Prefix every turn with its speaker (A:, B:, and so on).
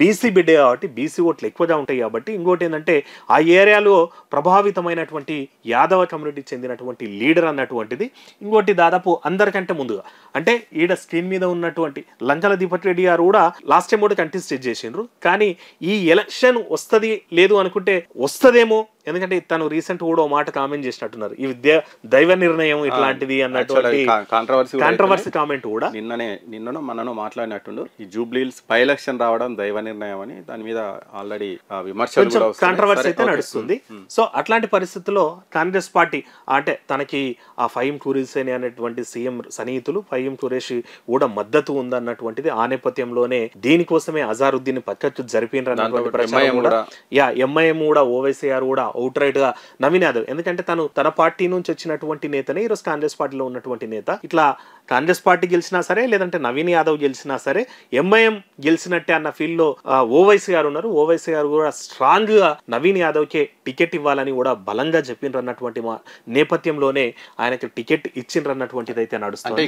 A: BC బిడ్డే కాబట్టి BC ఓట్లు ఎక్కువగా ఉంటాయి కాబట్టి ఇంకోటి ఏంటంటే ఆ ఏరియాలో ప్రభావితమైనటువంటి యాదవ కమ్యూనిటీకి చెందినటువంటి లీడర్ అన్నటువంటిది ఇంకోటి దాదాపు అందరికంటే ముందుగా అంటే ఈడ స్క్రీన్ మీద ఉన్నటువంటి లంకల దీపక్ రెడ్డి గారు కూడా లాస్ట్ టైం కూడా కంటెస్ట్ చేసిండ్రు. కానీ ఈ ఎలక్షన్ వస్తుంది లేదు అనుకుంటే వస్తుందేమో, ఎందుకంటే తను రీసెంట్ కూడా మాట కామెంట్ చేసినట్టున్నారు ఈ దైవ నిర్ణయం ఇట్లాంటిది అన్నటువంటి కాంట్రవర్సీ కామెంట్ కూడా
B: నిన్ననో మననో మాట్లాడినట్టుండు. ఈ జూబ్లీహిల్స్ బై ఎలక్షన్ రావడం దైవ నిర్ణయం అని దాని మీద ఆల్రెడీ విమర్శలు
A: కాంట్రవర్సీ అయితే నడుస్తుంది. సో అట్లాంటి పరిస్థితుల్లో కాంగ్రెస్ పార్టీ అంటే తనకి ఆ ఫహీం ఖురేషి అనేటువంటి సీఎం సన్నిహితులు ఫహీం ఖురేషి కూడా మద్దతు ఉందన్నటువంటిది ఆ నేపథ్యంలోనే దీనికోసమే అజారుద్దీన్ పక్కకు జరిపినరు అన్నటువంటి ప్రచారం కూడా ఎంఐఎం కూడా ఓవైసీ గారు కూడా అవుట్ రైట్ గా నవీన్ యాదవ్, ఎందుకంటే తన పార్టీ నుంచి వచ్చినటువంటి నేతనే ఈరోజు కాంగ్రెస్ పార్టీలో ఉన్నటువంటి నేత. ఇట్లా కాంగ్రెస్ పార్టీ గెలిచినా సరే లేదంటే నవీన్ యాదవ్ గెలిచినా సరే ఎంఐఎం గెలిచినట్టే అన్న ఫీల్ లో ఓవైసీ గారు ఉన్నారు. ఓవైసీ గారు కూడా స్ట్రాంగ్ గా నవీన్ యాదవ్ కే టికెట్ ఇవ్వాలని కూడా బలంగా చెప్పిండ్రు అన్నటువంటి నేపథ్యంలోనే ఆయనకి టికెట్ ఇచ్చిండ్రు అన్నటువంటిది అయితే నడుస్తుంది.